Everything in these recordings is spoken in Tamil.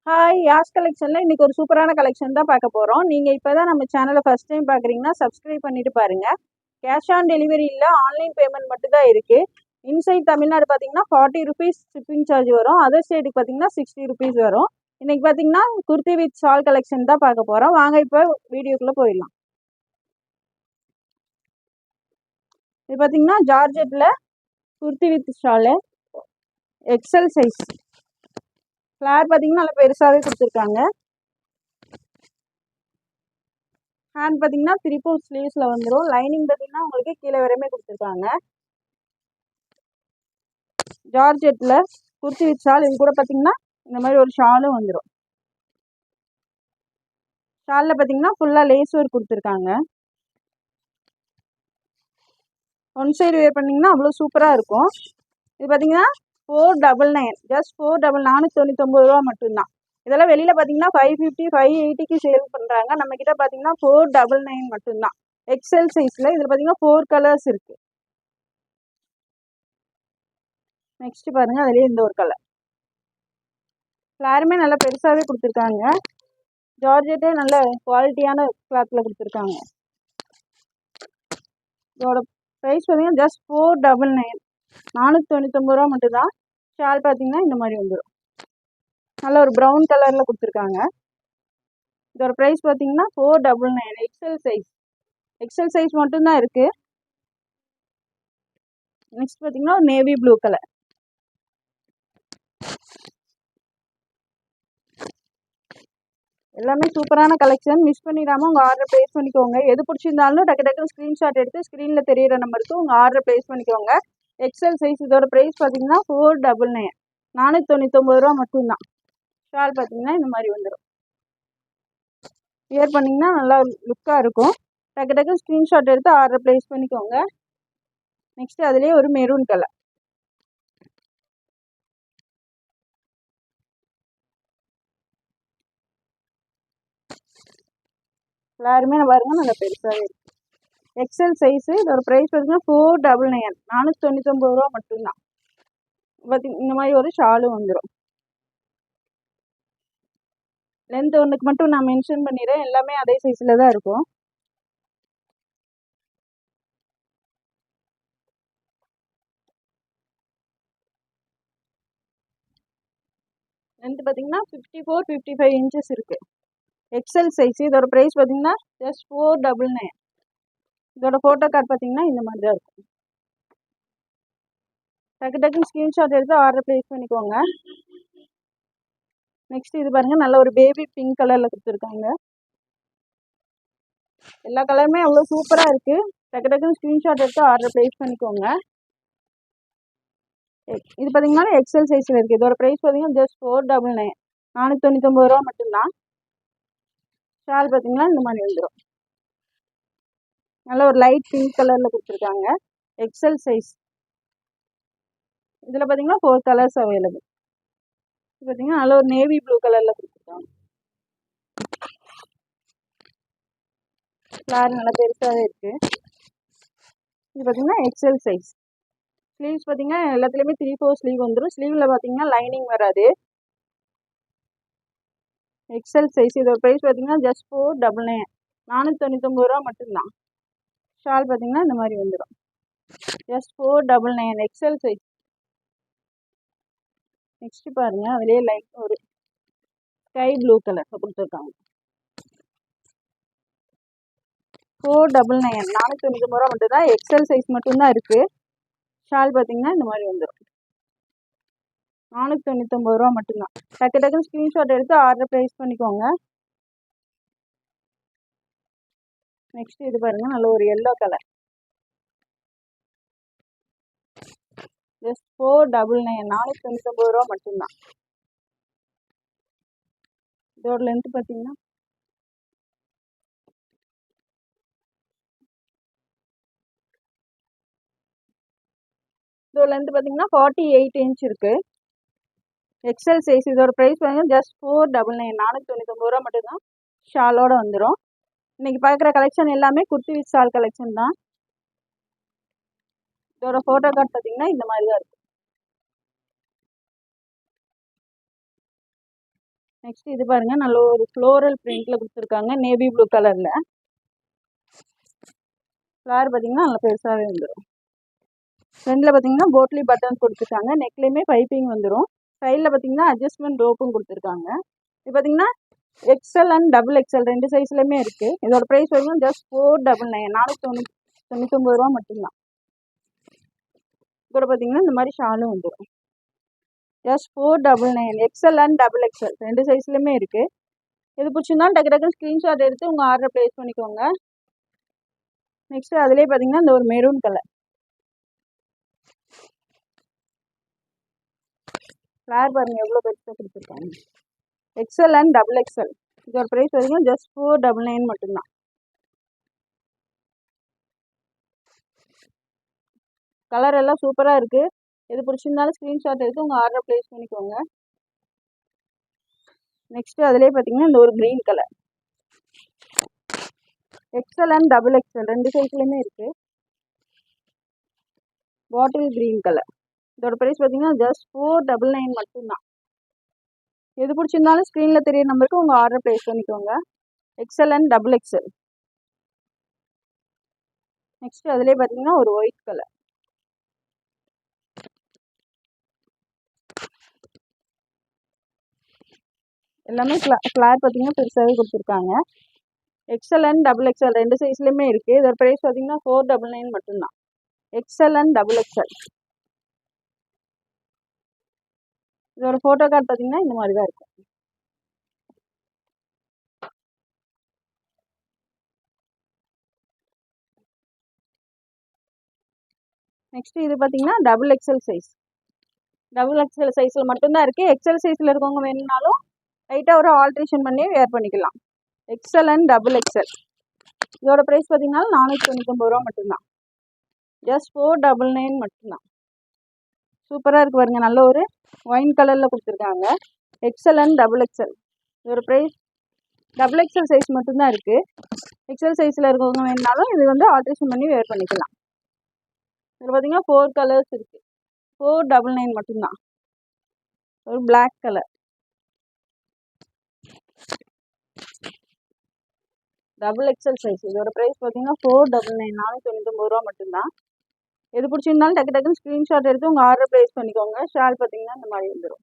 ஹாய் யாஸ் கலெக்ஷனில் இன்றைக்கி ஒரு சூப்பரான கலெக்ஷன் தான் பார்க்க போகிறோம். நீங்கள் இப்போ தான் நம்ம சேனலை ஃபஸ்ட் டைம் பார்க்குறீங்கன்னா சப்ஸ்கிரைப் பண்ணிவிட்டு பாருங்கள். கேஷ் ஆன் டெலிவரி இல்லை, ஆன்லைன் பேமெண்ட் மட்டும் தான் இருக்குது. இன்சைட் தமிழ்நாடு பார்த்தீங்கன்னா 40 ருபீஸ் ஷிப்பிங் சார்ஜ் வரும். அதர் ஸ்டேட்டுக்கு பார்த்தீங்கன்னா 60 ருபீஸ் வரும். இன்றைக்கி பார்த்தீங்கன்னா குர்த்தி வித் ஷால் கலெக்ஷன் தான் பார்க்க போகிறோம். வாங்க இப்போ வீடியோக்குள்ளே போயிடலாம். இது பார்த்தீங்கன்னா ஜார்ஜெட்டில் kurti with shawl XL size. Flare பார்த்தீங்கன்னா நல்லா பெருசாகவே கொடுத்துருக்காங்க. ஹேண்ட் பார்த்தீங்கன்னா 3/4 ஸ்லீவ்ஸில் வந்துடும். லைனிங் பார்த்தீங்கன்னா உங்களுக்கு கீழே வரையுமே கொடுத்துருக்காங்க. ஜார்ஜெட்டில் குர்த்தி வித் ஷால். இது கூட பார்த்தீங்கன்னா இந்த மாதிரி ஒரு ஷாலும் வந்துடும். ஷாலில் பார்த்தீங்கன்னா ஃபுல்லாக லேஸ் ஒர்க் கொடுத்துருக்காங்க. ஒன் சைடு வேர் பண்ணிங்கன்னா அவ்வளோ சூப்பராக இருக்கும். இது பார்த்தீங்கன்னா 499, ஜஸ்ட் 499 ரூபா மட்டும்தான். இதெல்லாம் வெளியில் பார்த்தீங்கன்னா 550 580க்கு சேல் பண்ணுறாங்க. நம்மக்கிட்ட பார்த்தீங்கன்னா 499 மட்டும்தான். எக்ஸல் சைஸில் இதில் பார்த்தீங்கன்னா 4 கலர்ஸ் இருக்குது. நெக்ஸ்ட் பாருங்கள், அதுலேயே இந்த ஒரு கலர். ஃப்ளாருமே நல்லா பெருசாகவே கொடுத்துருக்காங்க. ஜார்ஜெட்டே நல்ல குவாலிட்டியான கிளாத்தில் கொடுத்துருக்காங்க. இதோட ப்ரைஸ் பார்த்தீங்கன்னா ஜஸ்ட் 499, 499 ரூபா மட்டும்தான். ஷால் பார்த்தீங்கன்னா இந்த மாதிரி வந்துடும். நல்ல ஒரு ப்ரௌன் கலரில் கொடுத்துருக்காங்க. இதோட ப்ரைஸ் பார்த்தீங்கன்னா 499. XL size. எக்ஸல் சைஸ் மட்டும்தான் இருக்குது. நெக்ஸ்ட் பார்த்தீங்கன்னா ஒரு நேவி ப்ளூ கலர். எல்லாமே சூப்பரான கலெக்ஷன். மிஸ் பண்ணிடாமல் உங்கள் ஆர்டரை ப்ளேஸ் பண்ணிக்கோங்க. எது பிடிச்சிருந்தாலும் டக்கு டக்குன்னு ஸ்க்ரீன்ஷாட் எடுத்து ஸ்க்ரீனில் தெரியிற நம்பருக்கு உங்கள் ஆர்டரை ப்ளேஸ் பண்ணிக்கோங்க. XL size. இதோட ப்ரைஸ் பார்த்தீங்கன்னா 499, 499 ரூபா மட்டும்தான். ஷால் பார்த்தீங்கன்னா இந்த மாதிரி வந்துடும். வியர் பண்ணிங்கன்னா நல்லா லுக்காக இருக்கும். டக்கு டக்குன்னு ஸ்க்ரீன்ஷாட் எடுத்து ஆர்டரை ப்ளேஸ் பண்ணிக்கோங்க. நெக்ஸ்ட் அதுலேயே ஒரு மெரூன் கலர். எல்லாருமே பாருங்க நல்லா பெருசாகவே இருக்குது. XL size. இதோட ப்ரைஸ் பார்த்தீங்கன்னா 499, 499 ரூபா மட்டும்தான். இந்த மாதிரி ஒரு ஷாலும் வந்துடும். லென்த் ஒன்றுக்கு மட்டும் நான் மென்ஷன் பண்ணிடுறேன். எல்லாமே அதே சைஸில் தான் இருக்கும். லென்த் பார்த்தீங்கன்னா 54 55 இன்ச்சஸ் இருக்குது. XL size. இதோட ப்ரைஸ் பார்த்தீங்கன்னா ஜஸ்ட் 499. இதோட ஃபோட்டோ கார்டு பார்த்தீங்கன்னா இந்த மாதிரி தான் இருக்கும். டக்கு டக்குன்னு ஸ்க்ரீன்ஷாட் எடுத்து ஆர்டர் ப்ளேஸ் பண்ணிக்கோங்க. நெக்ஸ்ட் இது பாருங்கள், நல்ல ஒரு பேபி பிங்க் கலரில் கொடுத்துருக்காங்க. எல்லா கலருமே அவ்வளோ சூப்பராக இருக்குது. டக்கு டக்குன்னு ஸ்க்ரீன்ஷாட் எடுத்து ஆர்டர் ப்ளேஸ் பண்ணிக்கோங்க. இது பார்த்தீங்கன்னா எக்ஸல் சைஸில் இருக்குது. இதோட ப்ரைஸ் பார்த்தீங்கன்னா ஜஸ்ட் 499, 499 ரூபா மட்டும்தான். ஷால் பார்த்தீங்கன்னா இந்த மாதிரி வந்துடும். நல்ல ஒரு லைட் பிங்க் கலரில் கொடுத்துருக்காங்க. XL size. இதில் பார்த்தீங்கன்னா 4 கலர்ஸ் அவைலபிள். இது பார்த்தீங்கன்னா நல்ல ஒரு நேவி ப்ளூ கலரில் கொடுத்துருக்காங்க. ஃப்ளார் நல்லா பெருசாகவே இருக்குது. இது பார்த்தீங்கன்னா எக்ஸல் சைஸ். ஸ்லீவ்ஸ் பார்த்தீங்கன்னா எல்லாத்துலேயுமே 3/4 ஸ்லீவ் வந்துடும். ஸ்லீவில் பார்த்தீங்கன்னா லைனிங் வராது. XL size. இதோட ப்ரைஸ் பார்த்தீங்கன்னா ஜஸ்ட் 499, 499 ரூபா மட்டும்தான். ஷால் பார்த்தீங்கன்னா இந்த மாதிரி வந்துடும். Just 499, XL size. நெக்ஸ்ட் பாருங்கள், அதுலேயே லைட் ஒரு ஸ்கை ப்ளூ கலர் கொடுத்துருக்காங்க. 499, 499 ரூபா மட்டும்தான். எக்ஸல் சைஸ் மட்டும்தான் இருக்குது. ஷால் பார்த்தீங்கன்னா இந்த மாதிரி வந்துடும். 499 ரூபா மட்டும்தான். டக்கு டக்குன்னு ஸ்க்ரீன்ஷாட் எடுத்து ஆர்டர் ப்ளேஸ் பண்ணிக்கோங்க. நெக்ஸ்ட் இது பாருங்கள், நல்ல ஒரு எல்லோ கலர். ஜஸ்ட் 499, 499 ரூபா மட்டும்தான். இதோட லென்த் பார்த்தீங்கன்னா இதோட லென்த் பார்த்தீங்கன்னா 48 இன்ச் இருக்குது. XL size. இதோட ப்ரைஸ் பார்த்தீங்கன்னா ஜஸ்ட் 499, 499 ரூபா மட்டும்தான். ஷாலோடு வந்துடும். இன்றைக்கி பார்க்குற கலெக்ஷன் எல்லாமே குர்த்தி வித் ஷால் கலெக்ஷன் தான். இதோட ஃபோட்டோ கார்டு பார்த்தீங்கன்னா இந்த மாதிரி தான் இருக்குது. நெக்ஸ்ட் இது பாருங்க, நல்ல ஒரு ஃப்ளோரல் பிரிண்ட்ல கொடுத்துருக்காங்க, நேவி ப்ளூ கலர்ல. ஃப்ளார் பார்த்தீங்கன்னா நல்லா பெருசாகவே வந்துடும். ஃப்ரண்டில் பார்த்தீங்கன்னா போட்லி பட்டன் கொடுத்துருக்காங்க, நெக்லேயுமே பைப்பிங் வந்துடும். சைடில் பார்த்தீங்கன்னா அட்ஜஸ்ட்மெண்ட் ரோப்பும் கொடுத்துருக்காங்க. இது பார்த்தீங்கன்னா எக்ஸ்எல் அண்ட் டபுள் எக்ஸ்எல் ரெண்டு சைஸ்லையுமே இருக்குது. இதோட ப்ரைஸ் வரைக்கும் ஜஸ்ட் 499 499 ரூபா மட்டும்தான். இதோட பார்த்தீங்கன்னா இந்த மாதிரி ஷாலும் வந்துடும். Just 499 XL and double XL ரெண்டு சைஸ்லையுமே இருக்குது. இது பிடிச்சிருந்தாலும் டக்கு டக்குன்னு ஸ்க்ரீன்ஷாட் எடுத்து உங்கள் ஆர்டரை ப்ளேஸ் பண்ணிக்கோங்க. நெக்ஸ்ட் அதுலேயே பார்த்தீங்கன்னா இந்த ஒரு மெரூன் கலர் ஃப்ளார் பாருங்க எவ்வளோ பெருசாக கொடுத்துருக்காங்க. எக்ஸ்எல் அண்ட் டபுள் எக்ஸ்எல் இதோட ப்ரைஸ் வரைக்கும் ஜஸ்ட் 499 மட்டும்தான். கலர் எல்லாம் சூப்பராக இருக்குது. எது பிடிச்சிருந்தாலும் ஸ்க்ரீன்ஷாட் எடுத்து உங்கள் ஆர்டரை ப்ளேஸ் பண்ணிக்கோங்க. நெக்ஸ்ட்டு அதுலேயே பார்த்தீங்கன்னா இந்த ஒரு green colour XL and double XL ரெண்டு சைஸ்லையுமே இருக்குது. பாட்டில் க்ரீன் கலர் இதோட ப்ரைஸ் பார்த்தீங்கன்னா ஜஸ்ட் 499 மட்டும்தான். எது பிடிச்சிருந்தாலும் ஸ்க்ரீனில் தெரிய நம்பருக்கு உங்கள் ஆர்டர் ப்ளேஸ் பண்ணிக்கோங்க. XL and double XL. Next அதுலேயே பார்த்தீங்கன்னா ஒரு ஒயிட் கலர் எல்லாமே ஃப்ளார் பார்த்தீங்கன்னா பெருசாகவே கொடுத்துருக்காங்க. எக்ஸ்எல் அண்ட் டபுள் எக்ஸ்எல் ரெண்டு சைஸ்லையுமே இருக்குது. இதோட ப்ரைஸ் பார்த்தீங்கன்னா 499 மட்டும்தான். XL and double XL. இதோட ஃபோட்டோ கார்டு பார்த்தீங்கன்னா இந்த மாதிரி தான் இருக்கும். நெக்ஸ்ட் இது பார்த்தீங்கன்னா double XL size. Double XL சைஸில் மட்டும்தான் இருக்குது. எக்ஸ்எல் சைஸில் இருக்கவங்க வேணும்னாலும் லைட்டாக ஒரு ஆல்ட்ரேஷன் பண்ணி வேர் பண்ணிக்கலாம். XL and double XL. இதோட ப்ரைஸ் பார்த்தீங்கன்னா 499 ரூபா மட்டும்தான். ஜஸ்ட் 499 மட்டும்தான். சூப்பராக இருக்குது பாருங்க, நல்ல ஒரு ஒயின் கலரில் கொடுத்துருக்காங்க. XL and double XL. இதோட ப்ரைஸ் டபுள் எக்ஸ்எல் சைஸ் மட்டும்தான் இருக்குது. எக்ஸ்எல் சைஸில் இருக்கவங்க வேணுனாலும் இது வந்து ஆல்ட்ரேஷன் பண்ணி வேர் பண்ணிக்கலாம். இதில் பார்த்தீங்கன்னா 4 கலர்ஸ் இருக்குது. 499 மட்டும்தான். ஒரு black colour double XL size. இதோட ப்ரைஸ் பார்த்தீங்கன்னா 499 499 ரூபா மட்டும்தான். எது பிடிச்சிருந்தாலும் டக்கு டக்குன்னு ஸ்க்ரீன்ஷாட் எடுத்து உங்கள் ஆர்டர் ப்ளேஸ் பண்ணிக்கோங்க. ஷால் பார்த்தீங்கன்னா இந்த மாதிரி வந்துடும்.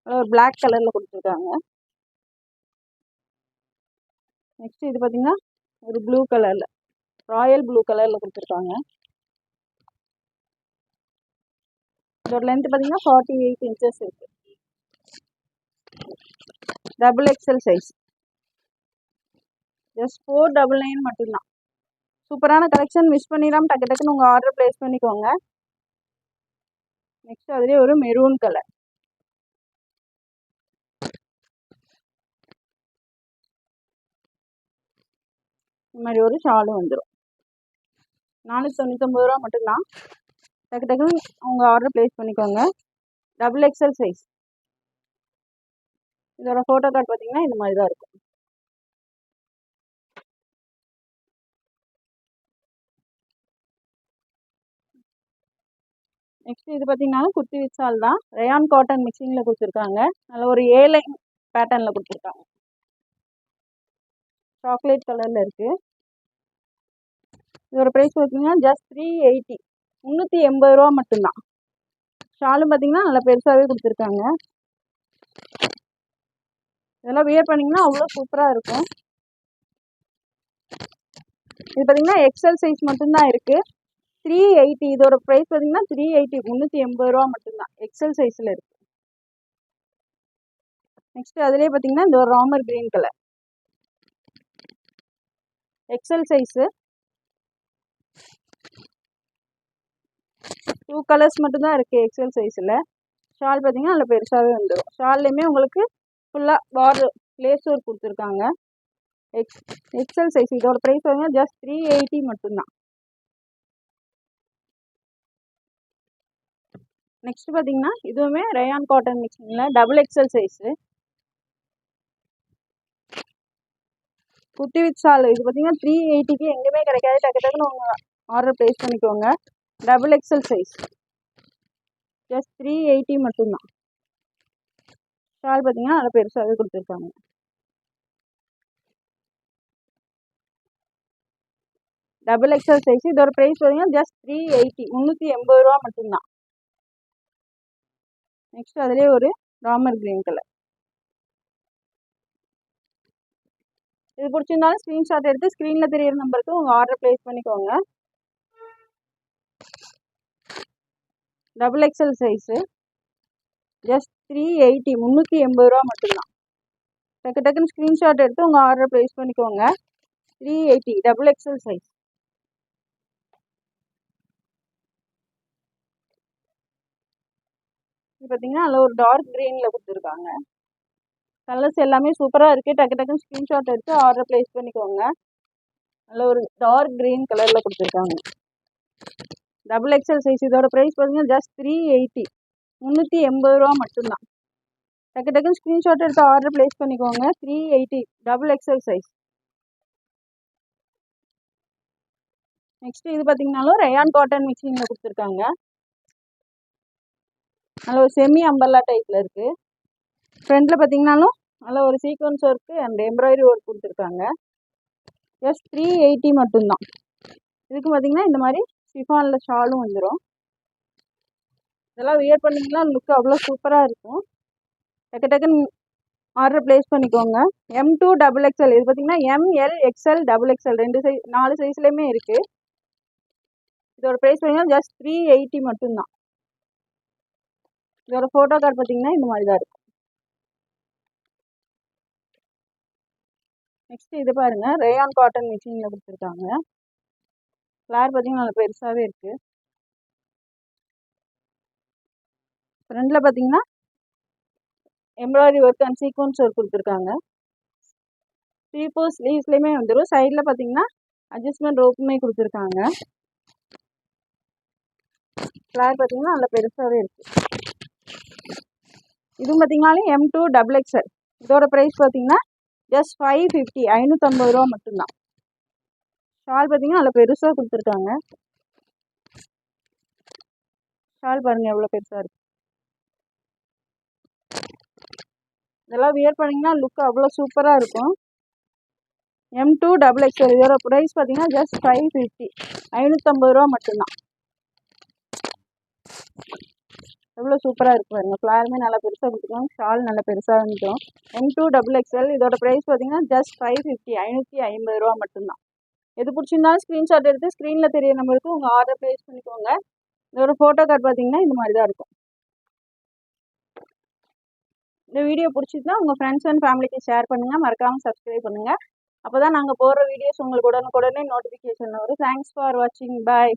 ஒரு பிளாக் கலரில் கொடுத்துருக்காங்க. நெக்ஸ்ட் இது பார்த்தீங்கன்னா ஒரு ப்ளூ கலரில் ராயல் ப்ளூ கலரில் கொடுத்துருக்காங்க. இதோட லென்த் பார்த்தீங்கன்னா 48 இன்ச்சஸ் இருக்குது. Double XL size. ஜஸ்ட் 499 மட்டும்தான். சூப்பரான கலெக்ஷன், மிஸ் பண்ணிடாமல் டக்கு டக்குன்னு உங்கள் ஆர்டர் ப்ளேஸ் பண்ணிக்கோங்க. நெக்ஸ்ட் அதுலேயே ஒரு மெரூன் கலர் இந்த மாதிரி ஒரு ஷாலும் வந்துடும். 499 ரூபா மட்டும்தான். டக்கு டக்குன்னு உங்கள் ஆர்டர் ப்ளேஸ் பண்ணிக்கோங்க. Double XL size. இதோட ஃபோட்டோ கார்டு பார்த்தீங்கன்னா இந்த மாதிரி தான் இருக்கும். நெக்ஸ்ட் இது பார்த்தீங்கன்னா குர்த்தி வித் ஷால் தான். ரயான் காட்டன் மிக்சிங்கில் கொடுத்துருக்காங்க. நல்ல ஒரு லைன் பேட்டர்னில் கொடுத்துருக்காங்க. சாக்லேட் கலரில் இருக்குது. இதோட ப்ரைஸ் பார்த்தீங்கன்னா ஜஸ்ட் 380 380 ரூபா மட்டும்தான். ஷாலும் பார்த்தீங்கன்னா நல்லா பெருசாகவே கொடுத்துருக்காங்க. இதெல்லாம் வியர் பண்ணிங்கன்னா அவ்வளோ சூப்பராக இருக்கும். இது பார்த்தீங்கன்னா எக்ஸ்எல் சைஸ் மட்டும்தான் இருக்குது. 380. இதோட ப்ரைஸ் பார்த்தீங்கன்னா 380 380 ரூபா மட்டும்தான். எக்ஸ்எல் சைஸில் இருக்குது. நெக்ஸ்ட் அதுலேயே பார்த்தீங்கன்னா இந்த ஒரு Ramar green colour XL size. 2 colours மட்டும்தான் இருக்குது எக்ஸ்எல் சைஸில். ஷால் பார்த்தீங்கன்னா நல்லா பெருசாகவே வந்துடும். ஷால்லையுமே உங்களுக்கு ஃபுல்லாக பார்டர் லேஸ் ஒர்க் கொடுத்துருக்காங்க. XL size. இதோட ப்ரைஸ் பார்த்தீங்கன்னா ஜஸ்ட் 380 மட்டும்தான். நெக்ஸ்ட் பார்த்தீங்கன்னா இதுவுமே ரயான் காட்டன் மிக்சிங்கில் double XL size. Kurti with shawl. இது பார்த்தீங்கன்னா 380க்கு எங்கேயுமே கிடைக்காது. டக்கு டக்குன்னு உங்கள் ஆர்டர் ப்ளேஸ் பண்ணிக்கோங்க. Double XL size. ஜஸ்ட் 380 மட்டும்தான். ஷால் பார்த்தீங்கன்னா நல்லா பெருசாகவே கொடுத்துருக்காங்க. Double XL size. இதோட ப்ரைஸ் பார்த்தீங்கன்னா ஜஸ்ட் 380, 380 ரூபா மட்டும்தான். நெக்ஸ்ட் அதிலே ஒரு ராமர் கிரீன் கலர். இது பிடிச்சிருந்தாலும் ஸ்க்ரீன்ஷாட் எடுத்து ஸ்க்ரீனில் தெரியிற நம்பருக்கு உங்கள் ஆர்டர் ப்ளேஸ் பண்ணிக்கோங்க. டபுள் எக்ஸல் சைஸு ஜஸ்ட் 380, 380 ரூபா மட்டும்தான். டக்கு டக்குன்னு ஸ்க்ரீன்ஷாட் எடுத்து உங்கள் ஆர்டர் ப்ளேஸ் பண்ணிக்கோங்க. 380 டபுள் எக்ஸல் சைஸ். இது பார்த்தீங்கன்னா அதில் ஒரு டார்க் க்ரீனில் கொடுத்துருக்காங்க. கலர்ஸ் எல்லாமே சூப்பராக இருக்குது. டக்கு டக்குன்னு ஸ்க்ரீன்ஷாட் எடுத்து ஆர்டர் ப்ளேஸ் பண்ணிக்கோங்க. அதில் ஒரு டார்க் க்ரீன் கலரில் கொடுத்துருக்காங்க. Double XL size. இதோட ப்ரைஸ் பார்த்தீங்கன்னா ஜஸ்ட் 380, 380 ரூபா மட்டும்தான். டக்கு டக்குன்னு ஸ்க்ரீன்ஷாட் எடுத்து ஆர்டர் ப்ளேஸ் பண்ணிக்கோங்க. 380 டபுள் எக்ஸல் சைஸ். நெக்ஸ்ட் இது பார்த்தீங்கன்னாலும் ரயான் காட்டன் மிக்சிங்கில் கொடுத்துருக்காங்க. நல்ல ஒரு செமி அம்பர்லா டைப்பில் இருக்குது. ஃப்ரண்ட்டில் பார்த்தீங்கன்னாலும் நல்ல ஒரு sequence work and embroidery work கொடுத்துருக்காங்க. ஜஸ்ட் 380 மட்டும்தான். இதுக்கு பார்த்தீங்கன்னா இந்த மாதிரி ஷிஃபானில் ஷாலும் வந்துடும். இதெல்லாம் வியர் பண்ணிங்கன்னா லுக் அவ்வளோ சூப்பராக இருக்கும். டக்கு டக்குன்னு ஆர்டர் ப்ளேஸ் பண்ணிக்கோங்க. M2 double XL. இது பார்த்தீங்கன்னா ML XL டபுள் எக்ஸ்எல் 4 சைஸ்லேயுமே இருக்குது. இதோட ப்ரைஸ் பார்த்தீங்கன்னா ஜஸ்ட் 380 மட்டும்தான். இதோட ஃபோட்டோ கார்டு பார்த்தீங்கன்னா இந்த மாதிரி தான் இருக்கும். நெக்ஸ்ட் இது பாருங்கள், ரேயான் காட்டன் மிஷினில் கொடுத்துருக்காங்க. ஃப்ளார் பார்த்தீங்கன்னா நல்லா பெருசாகவே இருக்குது. ஃப்ரண்டில் பார்த்தீங்கன்னா embroidery work and sequence work கொடுத்துருக்காங்க. 3/4 ஸ்லீவ்ஸ்லேயுமே வந்துடும். சைடில் பார்த்தீங்கன்னா அட்ஜஸ்ட்மெண்ட் ரோப்புமே கொடுத்துருக்காங்க. ஃப்ளார் பார்த்தீங்கன்னா நல்லா பெருசாகவே இருக்குது. இதுவும் பார்த்தீங்கன்னாலும் M2 டபுள் எக்ஸ்எல். இதோட ப்ரைஸ் பார்த்தீங்கன்னா ஜஸ்ட் 550, 550 ரூபா மட்டும்தான். ஷால் பார்த்தீங்கன்னா நல்லா பெருசாக கொடுத்துருக்காங்க. ஷால் பாருங்கள் எவ்வளோ பெருசாக இருக்குது. இதெல்லாம் வியர் பண்ணிங்கன்னா லுக் அவ்வளோ சூப்பராக இருக்கும். M2 double XL. இதோட ப்ரைஸ் பார்த்தீங்கன்னா ஜஸ்ட் 550, 550 ரூபா மட்டும்தான். எவ்வளோ சூப்பராக இருக்கும் பாருங்கள். ஃப்ளாருமே நல்லா பெருசாக கொடுத்துருக்கோம். ஷால் நல்லா பெருசாக வந்துடும். M2 double XL. இதோட ப்ரைஸ் பார்த்தீங்கன்னா ஜஸ்ட் 550, 550 ரூபா மட்டும்தான். எது பிடிச்சிருந்தாலும் ஸ்க்ரீன்ஷாட் எடுத்து ஸ்க்ரீனில் தெரிய நம்பருக்கு உங்கள் ஆர்டர் ப்ளேஸ் பண்ணிக்கோங்க. இதோட ஃபோட்டோ கார்டு பார்த்தீங்கன்னா இந்த மாதிரி தான் இருக்கும். இந்த வீடியோ பிடிச்சிருந்தா உங்கள் ஃப்ரெண்ட்ஸ் அண்ட் ஃபேமிலிக்கு ஷேர் பண்ணுங்கள். மறக்காமல் சப்ஸ்கிரைப் பண்ணுங்கள். அப்போ தான் நாங்கள் போடுற வீடியோஸ் உங்களுக்கு உடனுக்குடனே நோட்டிஃபிகேஷன் வரும். தேங்க்ஸ் ஃபார் வாட்சிங். பாய்.